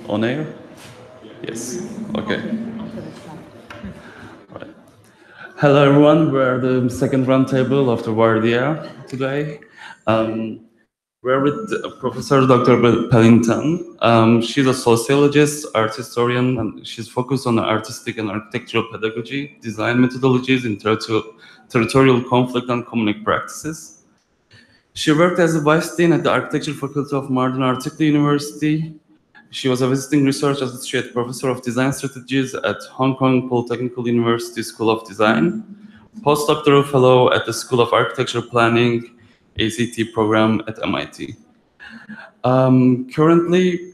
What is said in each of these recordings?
On air? Yes. Okay. Right. Hello, everyone. We're the second roundtable of the Vardiya today. We're with Professor Dr. Pelin Tan. She's a sociologist, art historian, and she's focused on artistic and architectural pedagogy, design methodologies in territorial conflict and community practices. She worked as a vice dean at the architecture faculty of Mardin Artikli University. She was a visiting research associate professor of design strategies at Hong Kong Polytechnical University School of Design, postdoctoral fellow at the School of Architecture Planning ACT program at MIT. Currently,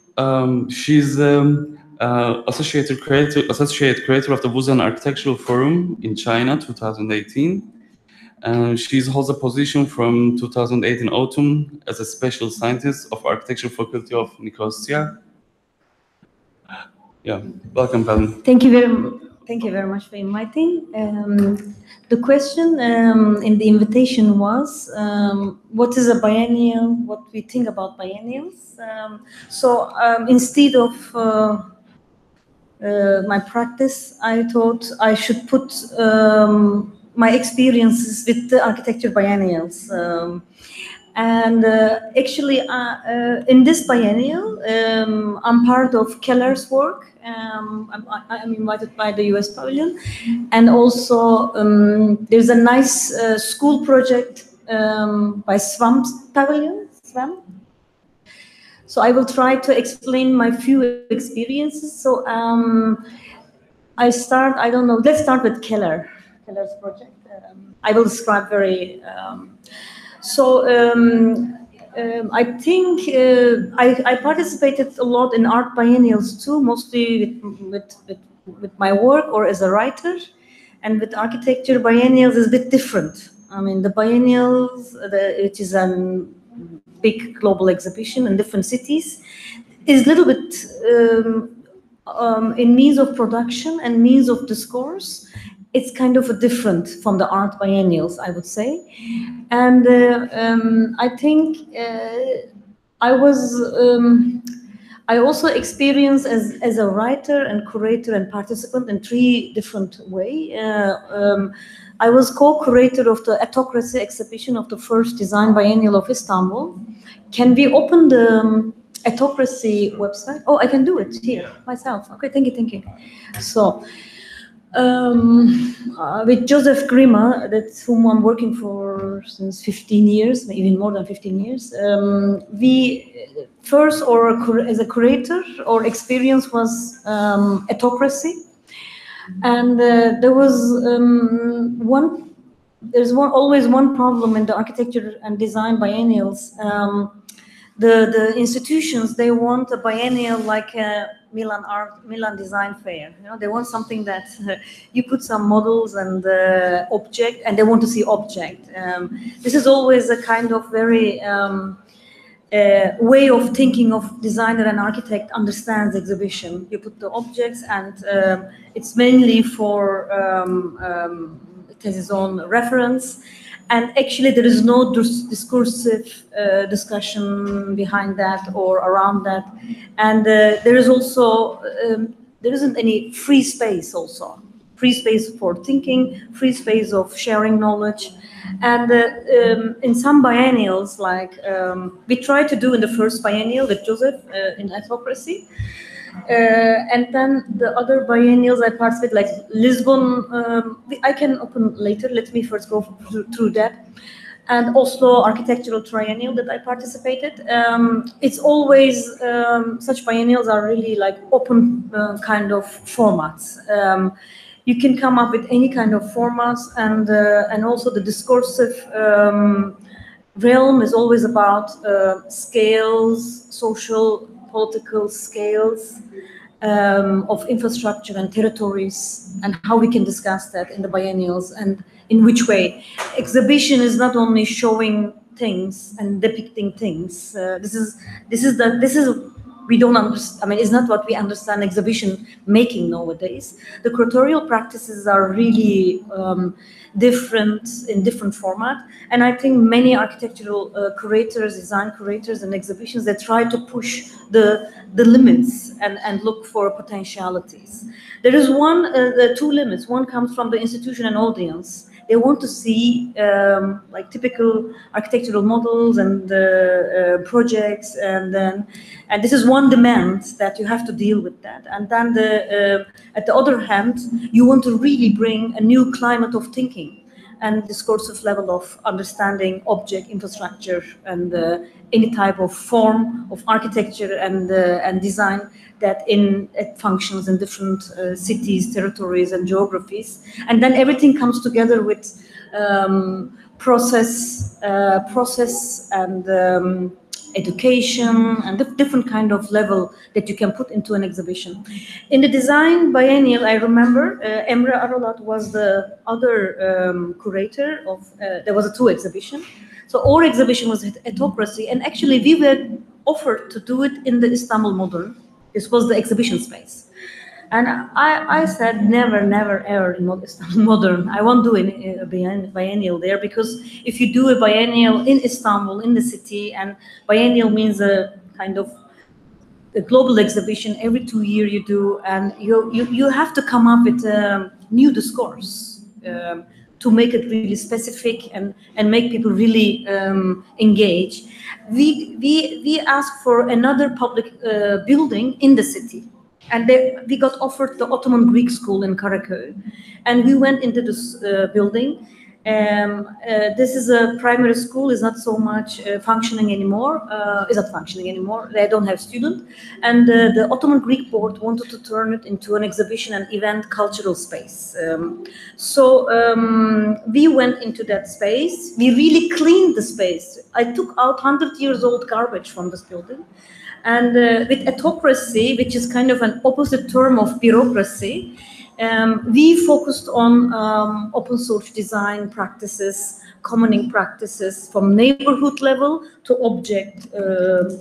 she's associate creator of the Wuhan Architectural Forum in China, 2018. She holds a position from 2018 autumn as a special scientist of Architecture Faculty of Nicosia. Yeah, welcome, Pelin. Thank you very much for inviting. The question in the invitation was, what is a biennial? What we think about biennials? Instead of my practice, I thought I should put my experiences with the architecture biennials. Actually, in this biennial, I'm part of Keller's work. I'm invited by the US Pavilion. And also, there's a nice school project by Swamp's Pavilion. Swamp. So I will try to explain my few experiences. So let's start with Keller's project. I will describe very... I think I participated a lot in art biennials too, mostly with my work or as a writer, and with architecture biennials is a bit different. I mean, the biennials, which is a big global exhibition in different cities, is a little bit in means of production and means of discourse. It's kind of different from the art biennials, I would say. And I think I also experienced as a writer and curator and participant in three different ways. I was co-curator of the Autocracy exhibition of the first design biennial of Istanbul. Can we open the Autocracy website? Oh, I can do it here myself. Okay, thank you. So, with Joseph Grima, that's whom I'm working for since 15 years, even more than 15 years. We first, as a curator, our experience was Autocracy, and there was always one problem in the architecture and design biennials. The institutions, they want a biennial like a Milan Design Fair. You know, they want something that you put some models and object, and they want to see object. This is always a kind of very way of thinking of designer and architect understands exhibition. You put the objects, and it's mainly for it has its own reference. And actually, there is no discursive discussion behind that or around that. And there is also, there isn't any free space also. Free space for thinking, free space of sharing knowledge. And in some biennials, like we tried to do in the first biennial with Joseph in Autocracy. And then the other biennials I participate, like Lisbon, I can open later. Let me first go through that. And Oslo Architectural Triennial that I participated. It's always, such biennials are really like open kind of formats. You can come up with any kind of formats, and also the discursive realm is always about scales, social, political scales of infrastructure and territories, and how we can discuss that in the biennials and in which way. Exhibition is not only showing things and depicting things. This is we don't understand, I mean, it's not what we understand exhibition making nowadays. The curatorial practices are really different in different format. And I think many architectural curators, design curators and exhibitions, they try to push the limits and look for potentialities. There is the two limits. One comes from the institution and audience. They want to see like typical architectural models and projects, and this is one demand that you have to deal with that. And then at the other hand, you want to really bring a new climate of thinking and discursive level of understanding object, infrastructure, and any type of form of architecture and design that it functions in different cities, territories, and geographies. And then everything comes together with process and education and different kind of level that you can put into an exhibition. In the design biennial, I remember Emre Aralat was the other curator of, there was a two exhibition. So our exhibition was Ethnocracy, and actually we were offered to do it in the Istanbul Modern. This was the exhibition space. And I said, never, never, ever in Istanbul Modern. I won't do a biennial there, because if you do a biennial in Istanbul, in the city, and biennial means a kind of a global exhibition every 2 years you do, and you have to come up with a new discourse to make it really specific and make people really engage. We asked for another public building in the city. And we got offered the Ottoman Greek School in Karaköy. And we went into this building. This is a primary school, is not so much functioning anymore, they don't have students. And the Ottoman Greek board wanted to turn it into an exhibition and event cultural space. We went into that space, we really cleaned the space. I took out 100-year-old garbage from this building. And with ethnocracy, which is kind of an opposite term of bureaucracy, we focused on open source design practices, commoning practices from neighborhood level to object,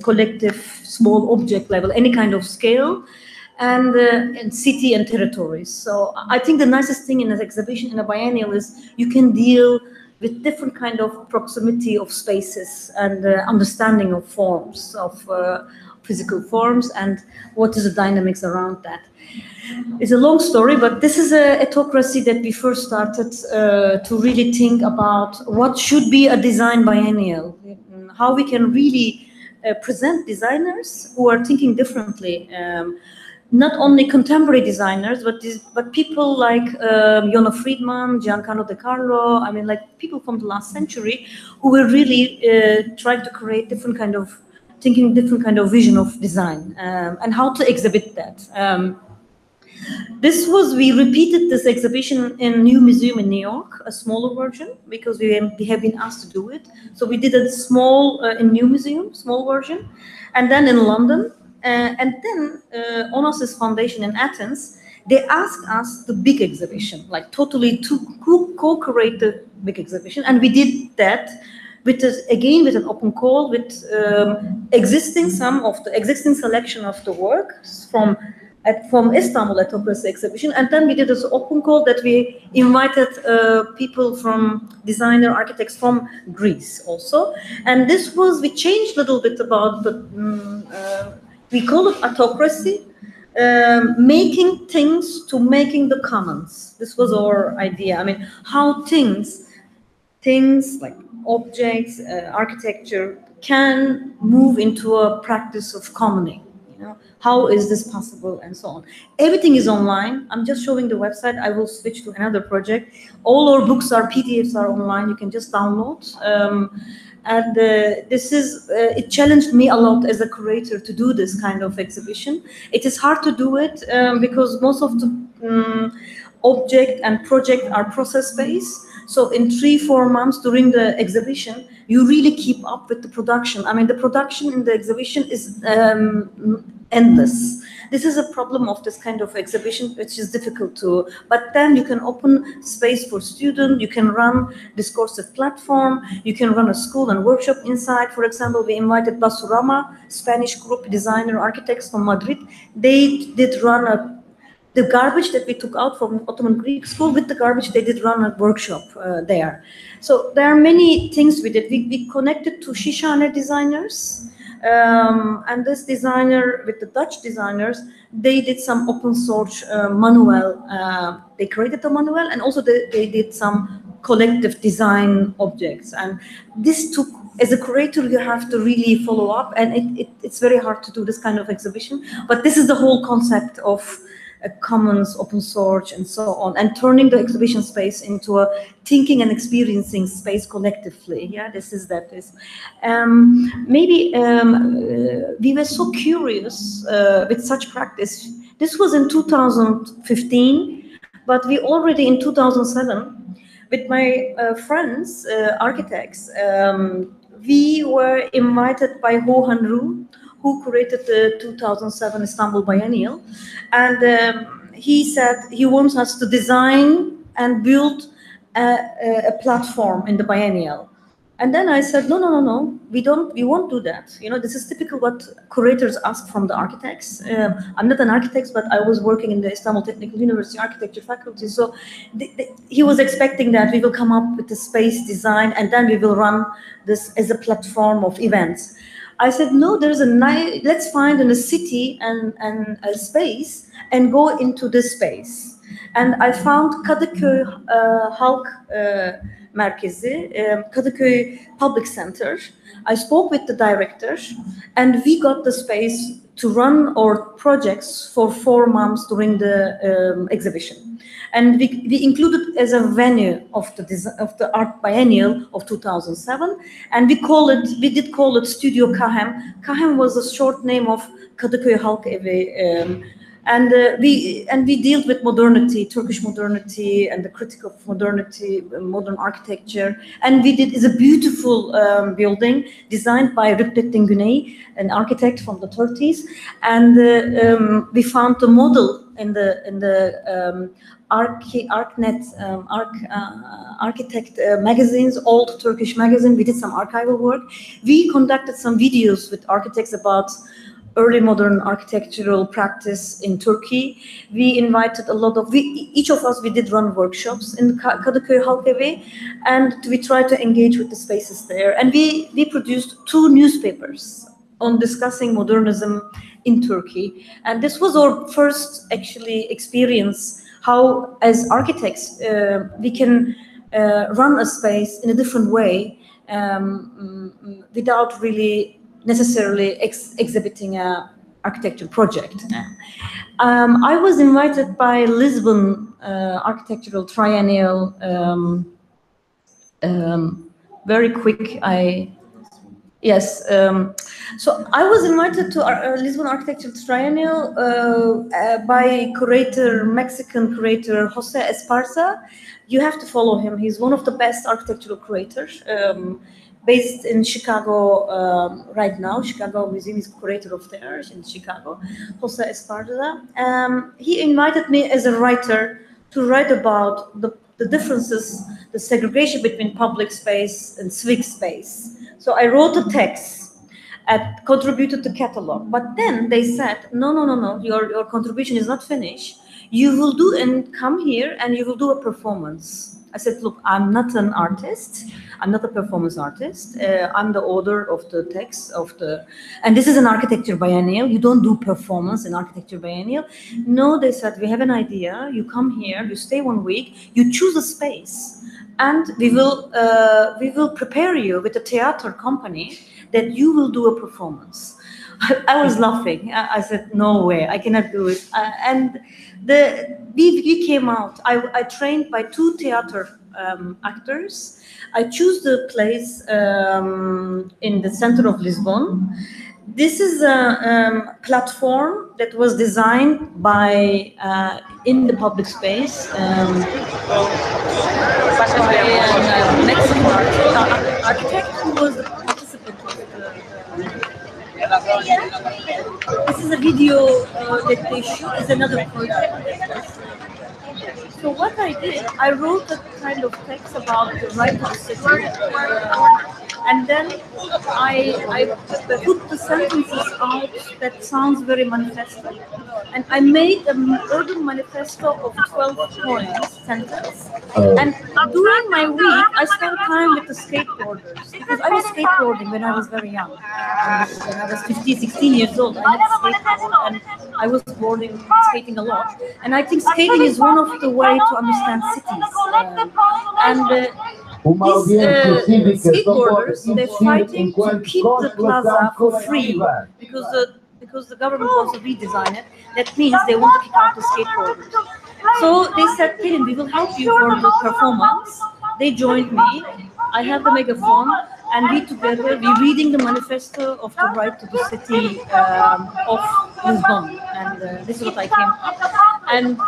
collective, small object level, any kind of scale, and city and territories. So I think the nicest thing in an exhibition, in a biennial, is you can deal with different kind of proximity of spaces and understanding of forms, of physical forms, and what is the dynamics around that. It's a long story, but this is a ethnocracy that we first started to really think about what should be a design biennial, how we can really present designers who are thinking differently. Not only contemporary designers, but people like Jono Friedman, Giancarlo De Carlo, I mean, like people from the last century who were really trying to create different kind of thinking, different kind of vision of design, and how to exhibit that. We repeated this exhibition in New Museum in New York, a smaller version, because we have been asked to do it. So we did a small, in New Museum, small version, and then in London, and then Onassis Foundation in Athens, they asked us the big exhibition, like totally to co-create the big exhibition, and we did that with with an open call, with some of the existing selection of the works from Istanbul Ethnocracy exhibition, and then we did this open call that we invited people from designer architects from Greece also, and we changed a little bit about the we call it autocracy, making things to making the commons. This was our idea. I mean, how things like objects, architecture can move into a practice of commoning. How is this possible, and so on. Everything is online. I'm just showing the website. I will switch to another project. All our books PDFs are online. You can just download. And it challenged me a lot as a curator to do this kind of exhibition. It is hard to do it because most of the object and project are process-based. So in 3-4 months during the exhibition, you really keep up with the production. I mean, the production in the exhibition is endless. this is a problem of this kind of exhibition, which is difficult to, but then you can open space for students, you can run discursive platform, you can run a school and workshop inside. For example, we invited Basurama, Spanish group designer architects from Madrid. They did run the garbage that we took out from Ottoman Greek school, with the garbage they did run a workshop there. So there are many things we did. We connected to Shishane designers, and this designer with the Dutch designers, they did some open source manual. They created the manual, and also they did some collective design objects. And this took, as a curator, you have to really follow up, and it's very hard to do this kind of exhibition. But this is the whole concept of commons, open source, and so on, and turning the exhibition space into a thinking and experiencing space collectively. Yeah, this is that. We were so curious with such practice. This was in 2015, but we already in 2007, with my friends, architects, we were invited by Ho Han Ru, who created the 2007 Istanbul Biennial. And he said he wants us to design and build a platform in the biennial. And then I said, no, we won't do that. You know, this is typical what curators ask from the architects. I'm not an architect, but I was working in the Istanbul Technical University architecture faculty. So he was expecting that we will come up with the space design and then we will run this as a platform of events. I said, no, there's let's find in a city and a space and go into this space. And I found Kadıköy Halk Merkezi, Kadıköy Public Center. I spoke with the director, and we got the space to run our projects for 4 months during the exhibition. And we included as a venue of the art biennial of 2007, and we did call it Studio Kahem. Kahem was a short name of Kadıköy Halk Evi. And we dealt with modernity, Turkish modernity, and the critique of modernity, modern architecture. And is a beautiful building designed by Rüknettin Güney, an architect from the 30s. And we found the model in the ArchNet, architect magazines, old Turkish magazine. We did some archival work. We conducted some videos with architects about early modern architectural practice in Turkey. We invited a lot of, each of us, we did run workshops in Kadıköy Halk Evi, and we tried to engage with the spaces there. And we produced 2 newspapers on discussing modernism in Turkey. And this was our first actually experience how, as architects, we can run a space in a different way without really necessarily exhibiting an architecture project. I was invited by Lisbon Architectural Triennial. Very quick, yes. So I was invited to Lisbon Architectural Triennial by Mexican curator Jose Esparza. You have to follow him. He's one of the best architectural curators. Based in Chicago right now. Chicago Museum is curator of theirs in Chicago, Jose Esparza. He invited me as a writer to write about the differences, the segregation between public space and civic space. So I wrote a text and contributed to catalog. But then they said, no, your contribution is not finished. You will do and come here and you will do a performance. I said, look, I'm not an artist. I'm not a performance artist. I'm the author of the text and this is an architecture biennial. You don't do performance in architecture biennial. No, they said, we have an idea. You come here, you stay 1 week, you choose a space, and we will prepare you with a theater company that you will do a performance. I was laughing. I said, no way, I cannot do it. And we came out. I trained by 2 theater actors. I choose the place in the center of Lisbon. This is a platform that was designed by in the public space by a Mexican architect who was the participant of the This is a video that they shoot. It's another project. So what I did, I wrote a kind of text about the right to the city, and then I put the sentences out that sounds very manifesto, and I made an urban manifesto of 12 points sentence. And during my week, I spent time with the skateboarders because I was skateboarding when I was very young. When I was 15, 16 years old, I had a skateboard and I was skating a lot. And I think skating is one of the way to understand cities. These skateboarders, they're fighting to keep the plaza for free because the government wants to redesign it. That means they want to kick out the skateboarders. So they said, Pelin, we will help you for the performance. They joined me. I have the megaphone, and we together, we're reading the manifesto of the right to the city of Lisbon. And this is what I came up. And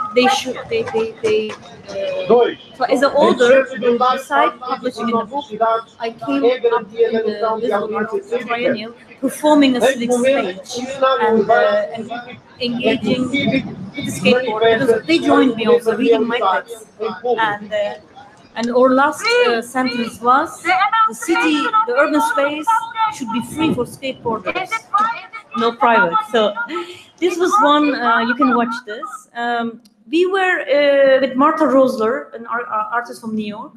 so as an author, beside publishing in the book, I came up in the Lisbon Architecture Triennial, performing a civic stage and engaging with the skateboarders. They joined me also, reading my text. And our last sentence was, the city, the urban space should be free for skateboarders, no private. So this was one, you can watch this. We were with Martha Rosler, an artist from New York.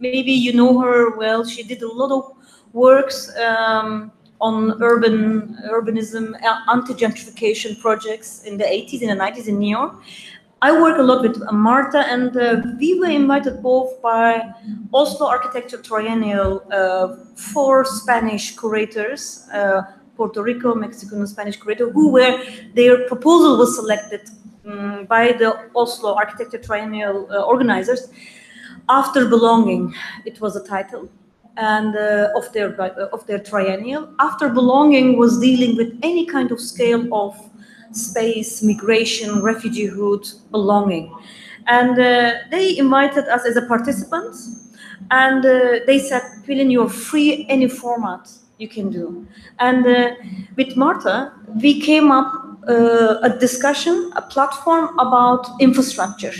Maybe you know her well. She did a lot of works on urbanism, anti-gentrification projects in the 80s and the 90s in New York. I work a lot with Marta, and we were invited both by Oslo Architecture Triennial, 4 Spanish curators, Puerto Rico, Mexican, and Spanish curator, their proposal was selected by the Oslo Architecture Triennial organizers. After Belonging, it was a title, and of their triennial. After Belonging was dealing with any kind of scale of space, migration, refugeehood, belonging. And they invited us as a participants, and they said, Pelin, you're free any format you can do. And with Marta, we came up a discussion, a platform about infrastructure.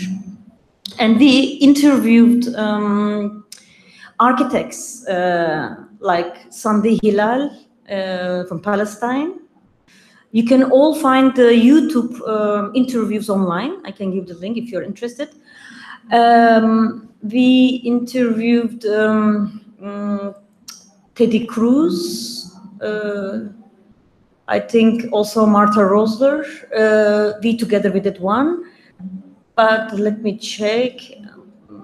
And we interviewed architects like Sandi Hilal from Palestine. You can all find the YouTube interviews online. I can give the link if you're interested. We interviewed Teddy Cruz, I think also Martha Rosler. We together we did one. But let me check.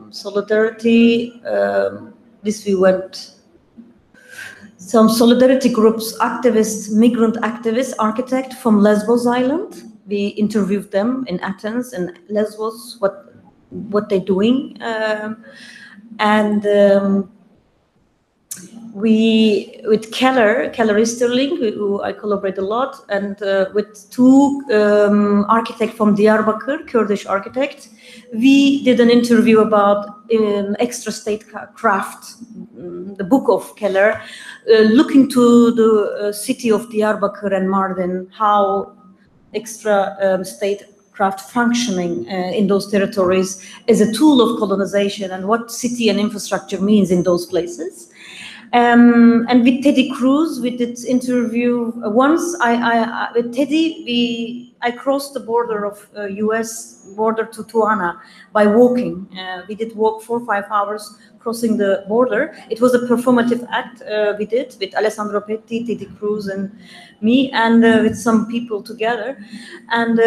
Solidarity, this we went. Some solidarity groups, activists, migrant activists, architect from Lesbos Island. We interviewed them in Athens and Lesbos, what they're doing. We, with Keller Easterling, who I collaborate a lot, and with 2 architects from Diyarbakir, Kurdish architect, we did an interview about extra statecraft, the book of Keller, looking to the city of Diyarbakir and Mardin, how extra statecraft functioning in those territories as a tool of colonization, and what city and infrastructure means in those places. And with Teddy Cruz, we did interview once. With Teddy, I crossed the border of U.S. border to Tuana by walking. We did walk 4 or 5 hours crossing the border. It was a performative act we did with Alessandro Petti, Teddy Cruz, and me, and with some people together. And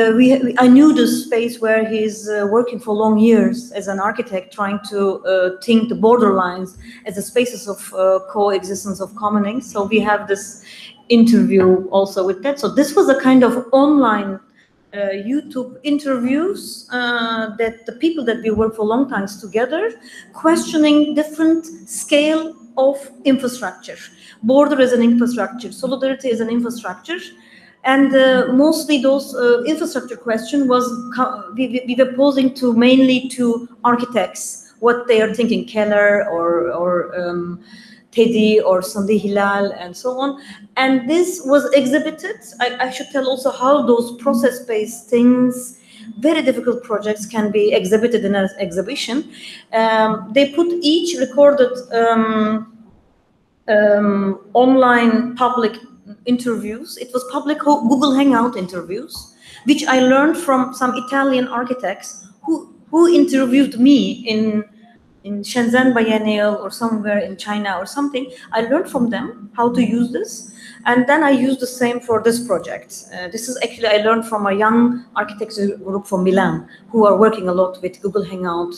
I knew the space where he's working for long years as an architect, trying to think the borderlines as the spaces of coexistence of commoning. So we have this interview also with that. So this was a kind of online YouTube interviews that the people that we work for long times together, questioning different scale of infrastructure. Border is an infrastructure, solidarity is an infrastructure, and mostly those infrastructure question was we were posing to mainly to architects what they are thinking, Keller or Teddy or Sandi Hilal and so on. And this was exhibited. I should tell also how those process-based things, very difficult projects, can be exhibited in an exhibition. They put each recorded online public interviews. It was public Google Hangout interviews, which I learned from some Italian architects who interviewed me in Shenzhen Biennial or somewhere in China or something. I learned from them how to use this. And then I used the same for this project. This is actually, I learned from a young architects group from Milan who are working a lot with Google Hangout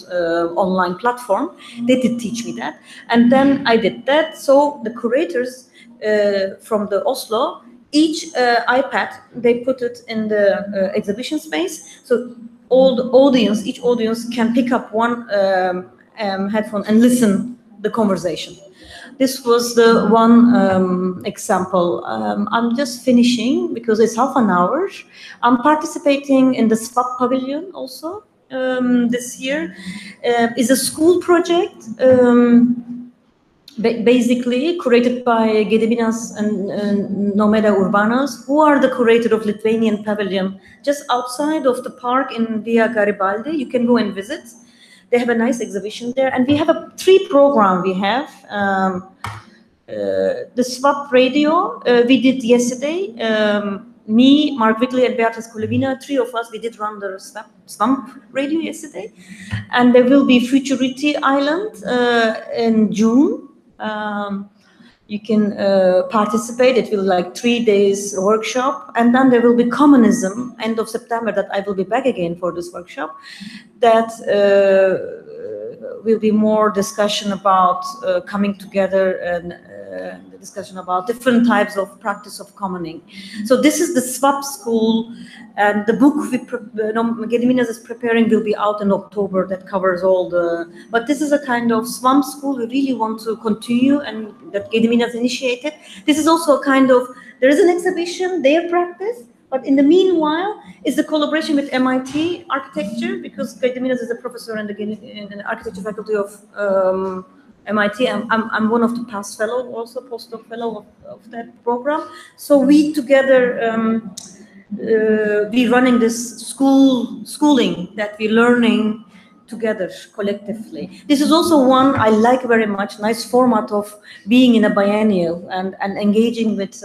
online platform. They did teach me that. And then I did that. So the curators from the Oslo, each iPad, they put it in the exhibition space. So all the audience, each audience can pick up one headphone and listen the conversation. This was the one example. I'm just finishing because it's half an hour. I'm participating in the SWAP Pavilion also this year. It's a school project, basically curated by Gediminas and Nomeda Urbanas, who are the curator of Lithuanian Pavilion, just outside of the park in Via Garibaldi. You can go and visit. They have a nice exhibition there, and we have a 3 program. We have the SWAP radio. We did yesterday. Me, Mark Wickley, and Beatrice Kulevina, 3 of us, we did run the SWAP radio yesterday, and there will be Futurity Island in June. You can participate. It will be like 3 days workshop, and then there will be communism end of September. That I will be back again for this workshop. That will be more discussion about coming together and the discussion about different types of practice of commoning. So this is the SWAP school, and the book Gediminas is preparing will be out in October. That covers all the. But this is a kind of SWAP school we really want to continue, and that Gediminas initiated. This is also a kind of. There is an exhibition, their practice. But in the meanwhile, is the collaboration with MIT Architecture, because Gediminas is a professor in the architecture faculty of MIT. I'm one of the past fellow, also postdoc fellow of that program. So we together be running this schooling that we're learning together collectively. This is also one I like very much. Nice format of being in a biennial and engaging with.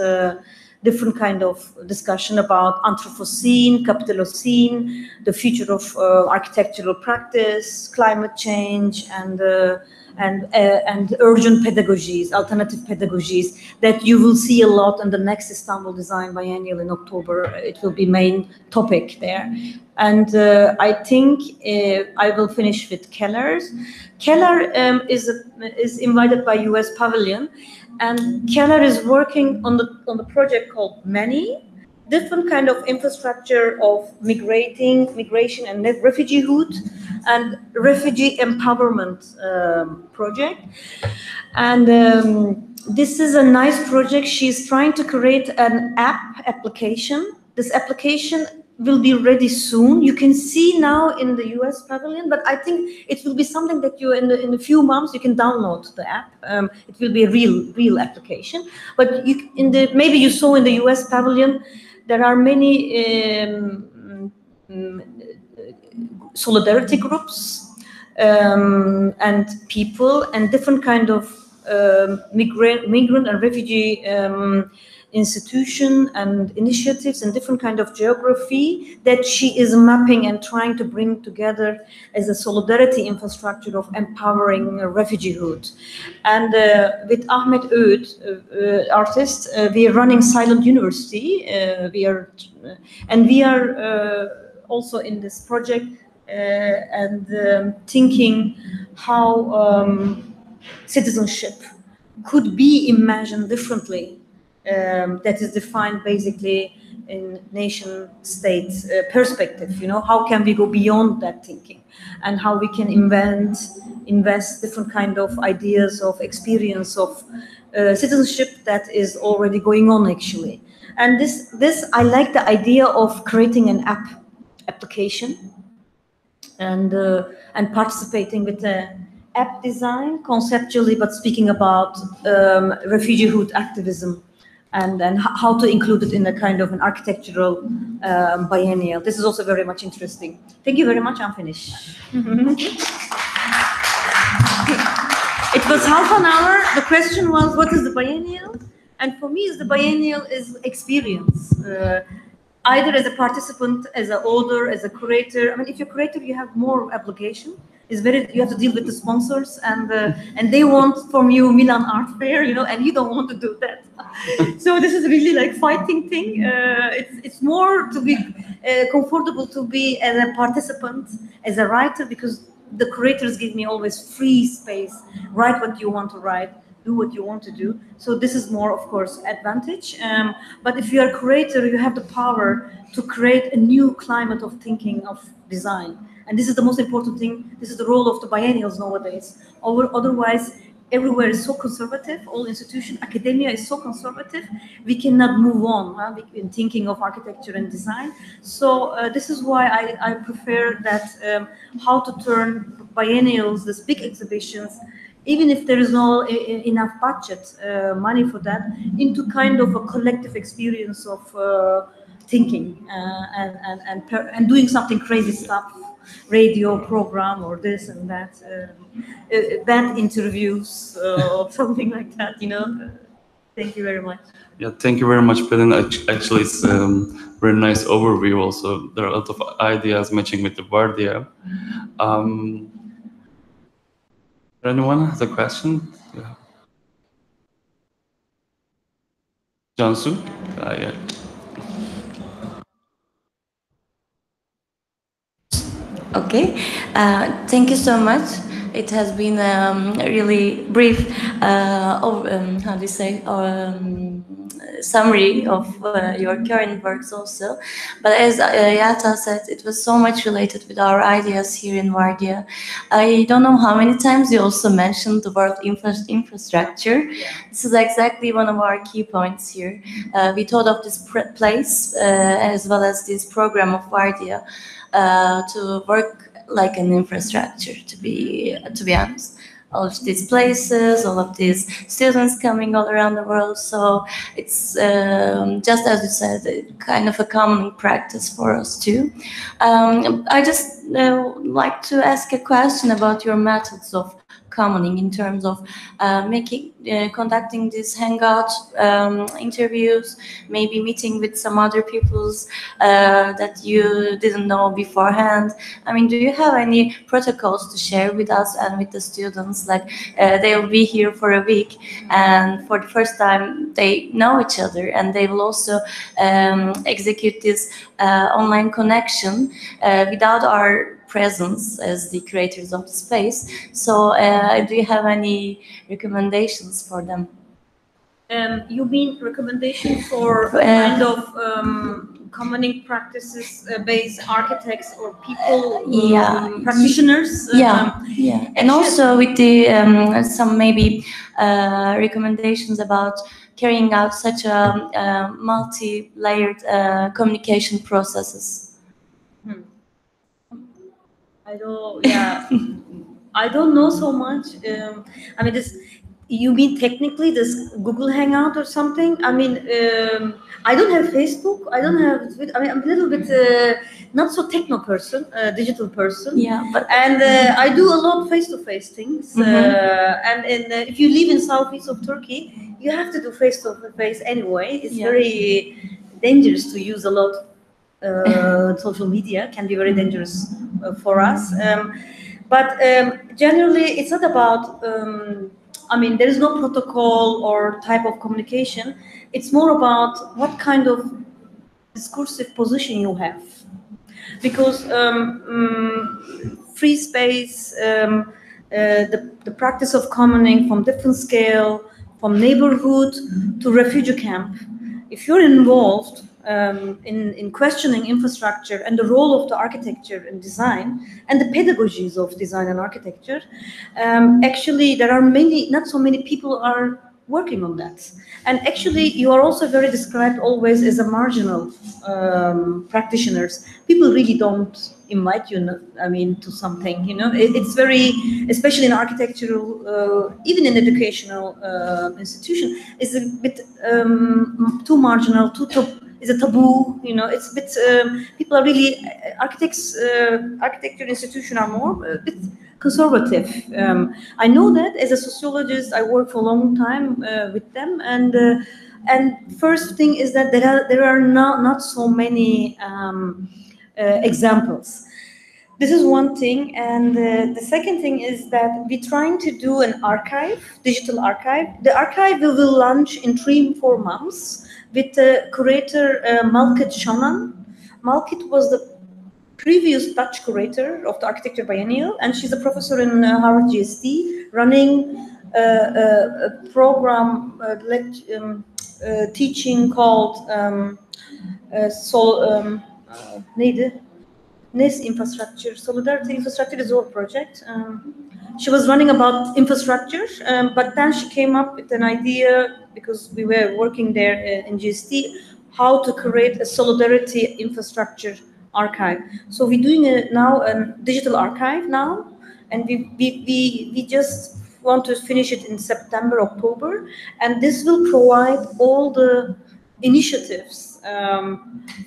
Different kind of discussion about Anthropocene, Capitalocene, the future of architectural practice, climate change, and urgent pedagogies, alternative pedagogies that you will see a lot in the next Istanbul Design Biennial in October. It will be main topic there. And I think I will finish with Keller's. Keller is invited by US Pavilion. And Keller is working on the project called Many, different kind of infrastructure of migration and refugeehood and refugee empowerment project. And this is a nice project. She's trying to create an application. This application will be ready soon. You can see now in the US Pavilion, but I think it will be something that you in a few months you can download the app. It will be a real application. But maybe you saw in the US Pavilion there are many solidarity groups and people and different kind of migrant and refugee institution and initiatives and different kind of geography that she is mapping and trying to bring together as a solidarity infrastructure of empowering refugeehood. And with Ahmet Öğüt, artist, we are running Silent University. We are also in this project and thinking how citizenship could be imagined differently. That is defined basically in nation-state perspective. You know, how can we go beyond that thinking, and how we can invest different kind of ideas of experience of citizenship that is already going on actually. And this I like the idea of creating an application and participating with app design conceptually, but speaking about refugeehood activism and how to include it in a kind of an architectural biennial. This is also very much interesting. Thank you very much. I'm finished. It was half an hour. The question was, what is the biennial? And for me, the biennial is experience. Either as a participant, as an author, as a curator. I mean, if you're a curator, you have more obligation. You have to deal with the sponsors, and they want from you Milan Art Fair, and you don't want to do that. So this is really like fighting thing. It's more to be comfortable to be as a participant, as a writer, because the curators give me always free space. Write what you want to write, do what you want to do. So this is more, of course, advantage. But if you are a curator, you have the power to create a new climate of thinking of design. And this is the most important thing. This is the role of the biennials nowadays. Otherwise, everywhere is so conservative. All institutions, academia is so conservative. We cannot move on in thinking of architecture and design. So this is why I prefer that how to turn biennials, these big exhibitions, even if there is no enough budget, money for that, into kind of a collective experience of thinking and doing something crazy stuff, radio program or this and that, band interviews or something like that, Thank you very much. Yeah, thank you very much, Pelin. Actually, it's very nice overview also. There are a lot of ideas matching with the Vardiya. Anyone has a question? Yeah. Jansu? Yeah. Okay, thank you so much. It has been a really brief, how do you say, summary of your current works also. But as Yata said, it was so much related with our ideas here in Vardiya. I don't know how many times you also mentioned the word infrastructure. This is exactly one of our key points here. We thought of this place as well as this program of Vardiya to work like an infrastructure, to be honest. All of these places, all of these students coming all around the world. So it's just as you said, kind of a common practice for us too. I just like to ask a question about your methods of commoning in terms of conducting these hangout interviews, maybe meeting with some other peoples that you didn't know beforehand. I mean, do you have any protocols to share with us and with the students? Like they will be here for a week, and for the first time they know each other, and they will also execute this online connection without our presence as the creators of the space. So do you have any recommendations for them? You mean recommendation for kind of commoning practices based architects or people, practitioners? Yeah. And also with the some maybe recommendations about carrying out such a multi-layered communication processes. I don't know so much. I mean, you mean technically this Google Hangout or something? I mean, I don't have Facebook. I don't have Twitter. I mean, I'm a little bit not so techno person, digital person. Yeah, but I do a lot face-to-face things. And if you live in southeast of Turkey, you have to do face-to-face anyway. It's very dangerous to use a lot. Social media can be very dangerous for us. But generally, it's not about, I mean, there is no protocol or type of communication. It's more about what kind of discursive position you have. Because free space, the practice of commoning from different scale, from neighborhood to refugee camp, if you're involved in questioning infrastructure and the role of the architecture and design and the pedagogies of design and architecture, actually there are not so many people are working on that. And actually, you are also very described always as a marginal practitioners. People really don't invite you, I mean, to something, you know. It's very, especially in architectural, even in educational institution, is a bit too marginal, too is a taboo, you know. It's a bit, people are really, architecture institution are more a bit conservative. I know that as a sociologist, I work for a long time with them, and first thing is that there are not so many examples. This is one thing, and the second thing is that we're trying to do an archive, digital archive. The archive we will launch in 3-4 months with curator Malkit Shonan. Malkit was the previous Dutch curator of the Architecture Biennial, and she's a professor in Harvard GST, running a program, teaching called NIS infrastructure, solidarity infrastructure is our project. She was running about infrastructure, but then she came up with an idea, because we were working there in GST, how to create a solidarity infrastructure archive. So we're doing now a digital archive now, and we just want to finish it in September, October, and this will provide all the initiatives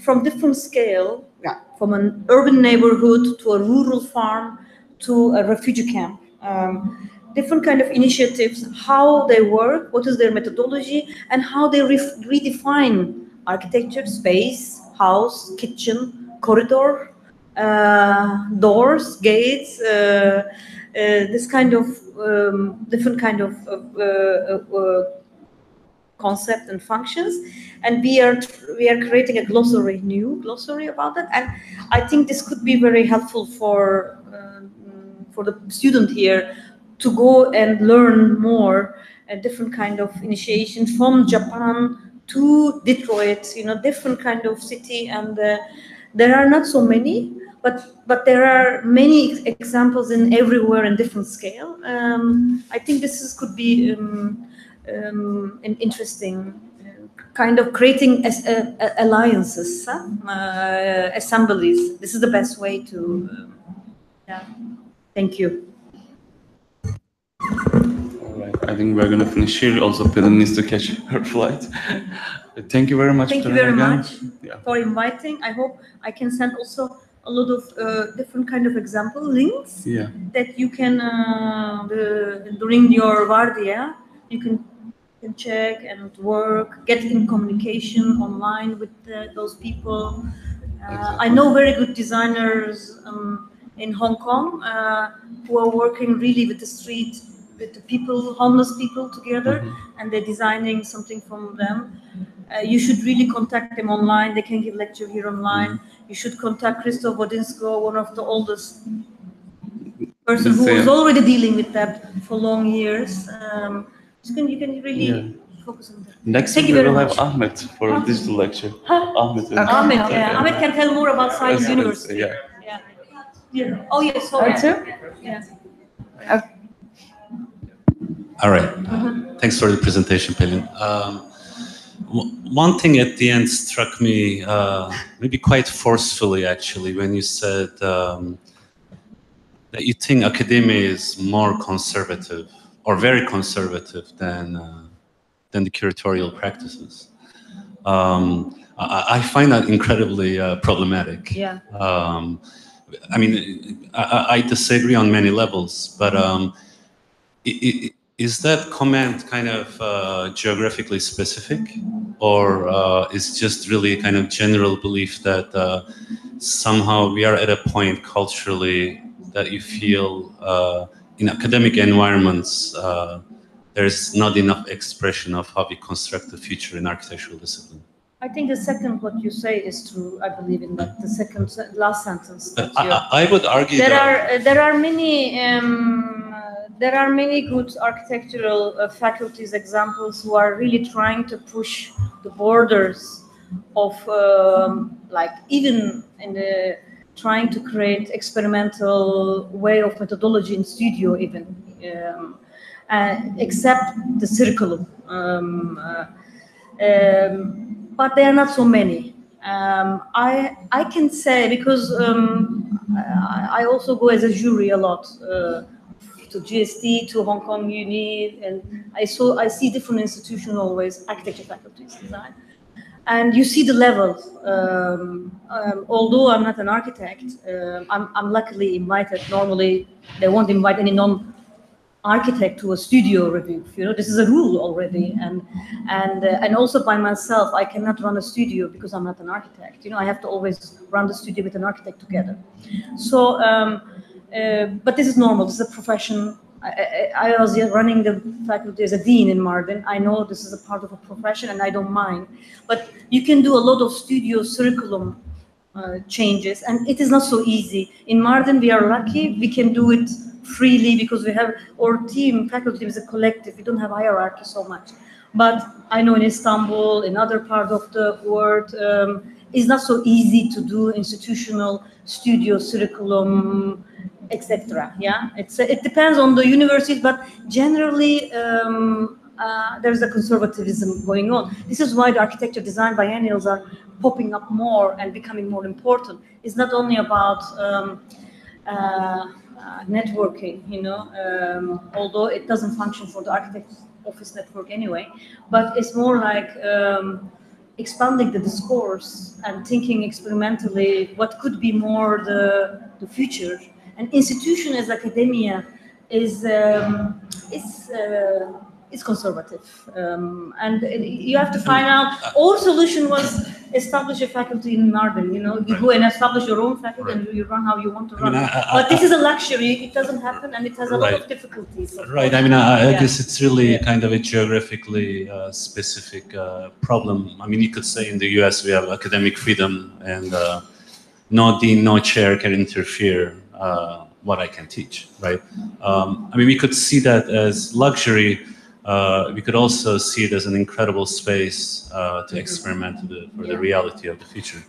from different scale, from an urban neighborhood to a rural farm to a refugee camp. Different kind of initiatives, how they work, what is their methodology, and how they redefine architecture, space, house, kitchen, corridor, doors, gates, this kind of different kind of concept and functions, and we are creating a new glossary about that, and I think this could be very helpful for the student here to go and learn more, a different kind of initiation from Japan to Detroit, you know, different kind of city, and there are not so many, but there are many examples in everywhere in different scale. I think could be an interesting kind of creating alliances, assemblies. This is the best way to. Yeah. Thank you. All right. I think we're going to finish here. Also, Pelin needs to catch her flight. Thank you very much. Thank you very much for inviting. I hope I can send also a lot of different kind of example links that you can during your Vardiya you can check and work, get in communication online with those people. I know very good designers in Hong Kong who are working really with the street, with the people, homeless people together, and they're designing something from them. You should really contact them online. They can give lecture here online. You should contact Christoph Wodinsko, one of the oldest person who is already dealing with that for long years. You can really focus on that. Next week we will have Ahmed for a digital lecture. Ahmed can tell more about Science University. Yeah. Oh yes, sorry. Yeah. All right. Thanks for the presentation, Pelin. One thing at the end struck me, maybe quite forcefully actually, when you said that you think academia is more conservative or very conservative than the curatorial practices. I find that incredibly problematic. Yeah. I mean, I disagree on many levels, but is that comment kind of geographically specific, or is just really kind of general belief that somehow we are at a point culturally that you feel in academic environments there's not enough expression of how we construct the future in architectural discipline? I think the second what you say is true. I believe in that. The second last sentence. I would argue there are many good architectural faculties examples who are really trying to push the borders of like even in the trying to create experimental way of methodology in studio even. Except the curriculum. But there are not so many. I can say because I also go as a jury a lot to GST, to Hong Kong Uni, and I see different institutions always, architecture faculties, design, and you see the level. Although I'm not an architect, I'm luckily invited. Normally, they won't invite any architect to a studio review. You know, this is a rule already, and also by myself, I cannot run a studio because I'm not an architect. You know, I have to always run the studio with an architect together. So, but this is normal. This is a profession. I was running the faculty as a dean in Mardin. I know this is a part of a profession, and I don't mind. But you can do a lot of studio curriculum changes, and it is not so easy. In Mardin, we are lucky; we can do it freely because we have our team, faculty is a collective. We don't have hierarchy so much. But I know in Istanbul, in other parts of the world, it's not so easy to do institutional studio curriculum, etc. Yeah, it depends on the university, but generally there's a conservatism going on. This is why the architecture design biennials are popping up more and becoming more important. It's not only about networking, you know, although it doesn't function for the architect's office network anyway, but it's more like expanding the discourse and thinking experimentally what could be more the future. An institution as academia is conservative, and you have to find out. Our solution was establish a faculty in Mardin. You know, you go and establish your own faculty, and you run how you want to run. But this is a luxury; it doesn't happen, and it has a lot of difficulties. Right. I mean, I guess it's really kind of a geographically specific problem. I mean, you could say in the U.S. we have academic freedom, and no dean, no chair can interfere what I can teach. Right. I mean, we could see that as luxury. We could also see it as an incredible space to experiment for the reality of the future.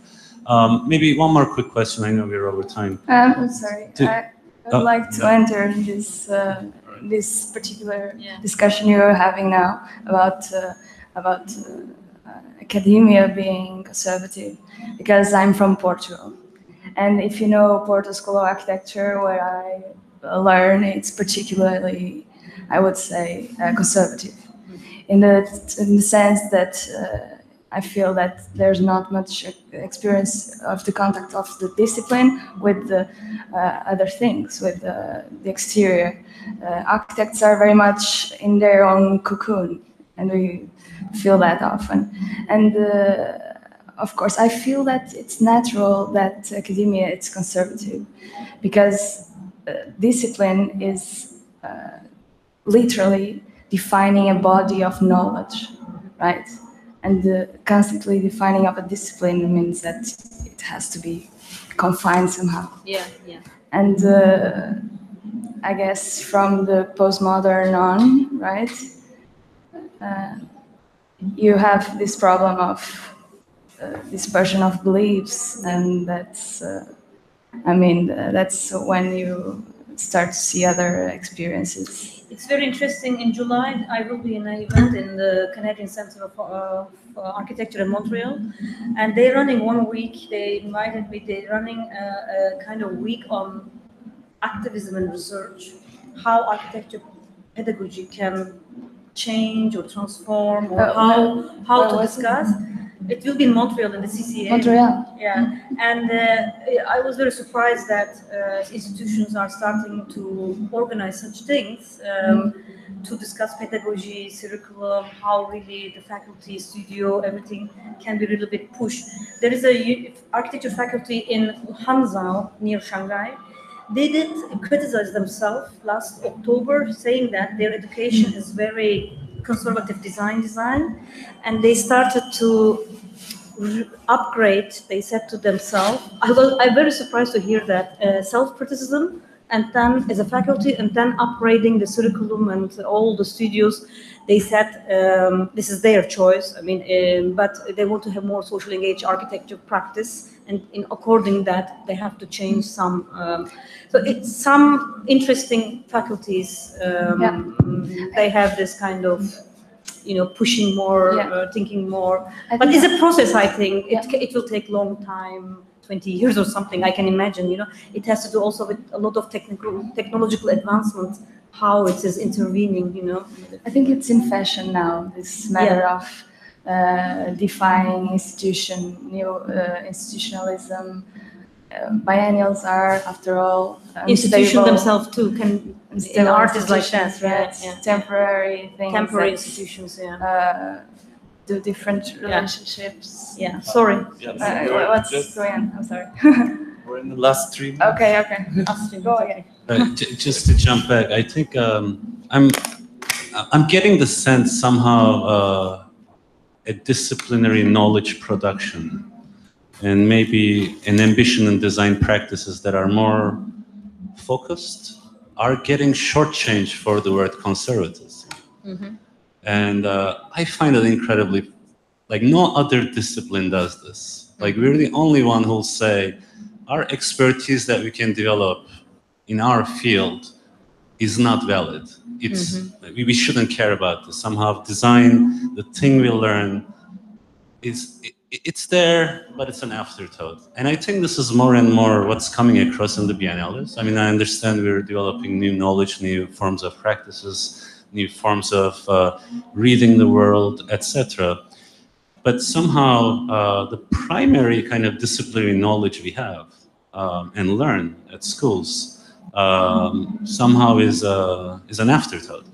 Maybe one more quick question. I know we're over time. I'm sorry. I would like to enter this this particular discussion you are having now about academia being conservative, because I'm from Portugal, and if you know Porto School of Architecture, where I learn, it's particularly, I would say, conservative, in the sense that I feel that there's not much experience of the contact of the discipline with the other things, with the exterior. Architects are very much in their own cocoon, and we feel that often. And of course, I feel that it's natural that academia is conservative, because discipline is literally defining a body of knowledge, right? And constantly defining of a discipline means that it has to be confined somehow. Yeah. And I guess from the postmodern on, right, you have this problem of dispersion of beliefs, and that's, that's when you start to see other experiences. It's very interesting. In July, I will be in an event in the Canadian Center of Architecture in Montreal, and they're running 1 week. They invited me. They're running a kind of week on activism and research, how architecture pedagogy can change or transform, or how to discuss. It will be in Montreal, in the CCA. Montreal. Yeah, and I was very surprised that institutions are starting to organize such things to discuss pedagogy, curriculum, how really the faculty, studio, everything can be a little bit pushed. There is a architecture faculty in Hangzhou, near Shanghai. They did criticize themselves last October, saying that their education is very conservative design, and they started to upgrade. They said to themselves, I'm very surprised to hear that self-criticism, and then as a faculty, and then upgrading the curriculum and all the studios. They said this is their choice. I mean, but they want to have more socially engaged architecture practice, and according that they have to change some. So it's some interesting faculties. They have this kind of pushing more, Yeah. thinking more. I But think it's a process, I think. Yeah. It will take long time, 20 years or something, I can imagine. It has to do also with a lot of technological advancement, how it is intervening. I think it's in fashion now, this matter Yeah. of defining new institutionalism. Biennials are, after all, Institution unstable- themselves too can, in unstable art is like that, institutions, right? yeah. Temporary things. Temporary that, institutions, yeah. do different relationships. Yeah, sorry. What's going on? I'm sorry. We're in the last 3 minutes. Okay. Go again. Just to jump back, I think I'm getting the sense somehow a disciplinary knowledge production and maybe an ambition in design practices that are more focused are getting shortchanged for the word conservatism. And I find it incredibly, like no other discipline does this. Like we're the only one who'll say our expertise that we can develop in our field is not valid. We shouldn't care about this. Somehow design, the thing we learn, it's there, but it's an afterthought. And I think this is more and more what's coming across in the biennales. I mean, I understand we're developing new knowledge, new forms of practices, new forms of reading the world, etc. But somehow the primary kind of disciplinary knowledge we have and learn at schools somehow is an afterthought.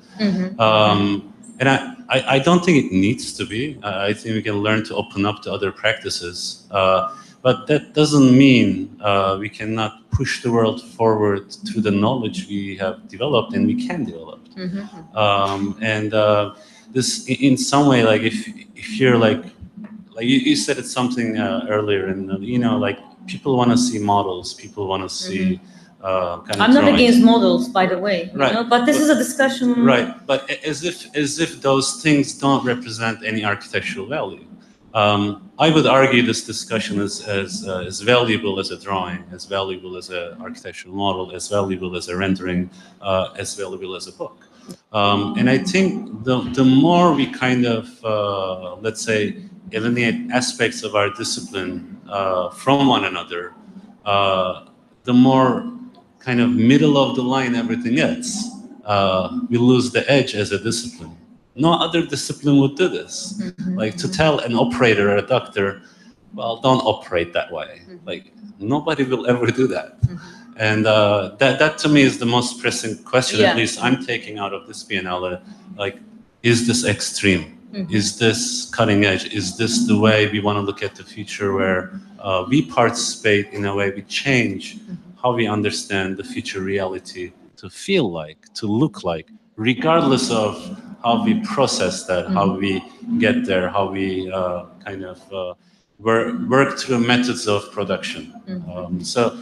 And I don't think it needs to be. I think we can learn to open up to other practices. But that doesn't mean we cannot push the world forward through the knowledge we have developed and we can develop. This, in some way, like if you're like you said it's something earlier, and like people want to see models, people want to see kind of I'm not drawings. against models, by the way, Right. but this is a discussion. Right, but as if those things don't represent any architectural value. I would argue this discussion is as valuable as a drawing, as valuable as an architectural model, as valuable as a rendering, as valuable as a book. And I think the more we kind of, let's say, eliminate aspects of our discipline from one another, the more kind of middle of the line everything is. We lose the edge as a discipline. No other discipline would do this. Like to tell an operator or a doctor, well, don't operate that way. Like nobody will ever do that. And that to me is the most pressing question, at least I'm taking out of this Biennale. Like, is this extreme? Is this cutting edge? Is this the way we want to look at the future where we participate in a way we change how we understand the future reality to feel like, to look like, regardless of how we process that, how we get there, how we kind of work through methods of production. So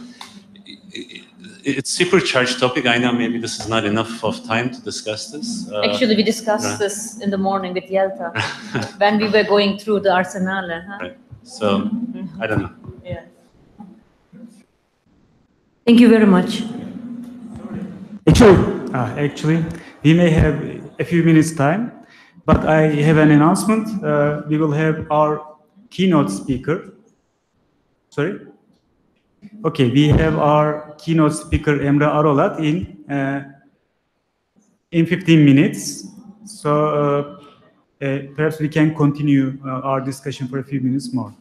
it's supercharged topic. I know maybe this is not enough of time to discuss this. Actually, we discussed this in the morning with Yelta when we were going through the Arsenale. Right. So I don't know. Yeah. Thank you very much. Actually, we may have a few minutes time, but I have an announcement. We will have our keynote speaker. Sorry? Okay, we have our keynote speaker, Emre Arolat, in 15 minutes. So perhaps we can continue our discussion for a few minutes more.